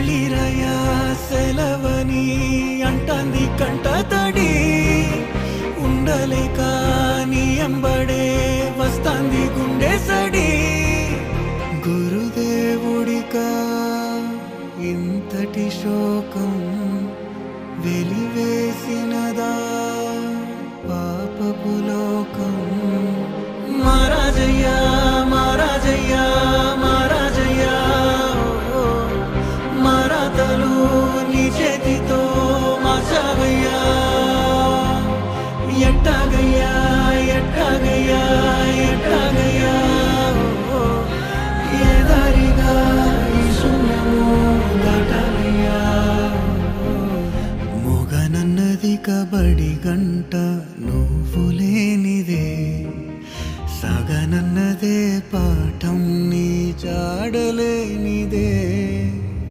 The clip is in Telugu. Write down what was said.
వెళ్ళిరయా సెలవని అంటాంది కంట తడి ఉండలేక నీ ఎంబడే వస్తాంది గుండె సడి గురుదేవుడికా ఇంతటి శోకం వెలివేసినదా పాపపు లోకం మహారాజయ్యా మహారాజయ్యా మహారాజయ్యా మరాతలు నీ చేతితో మార్చావయ్యా ఎట్టాగయ్యా ఎట్టాగయ్యా ఎట్టాగయ్యా ఏ దారిగా ఈ శూన్యము దాటాలయ్యా మొగనన్నది కబడి గంట నువ్వులే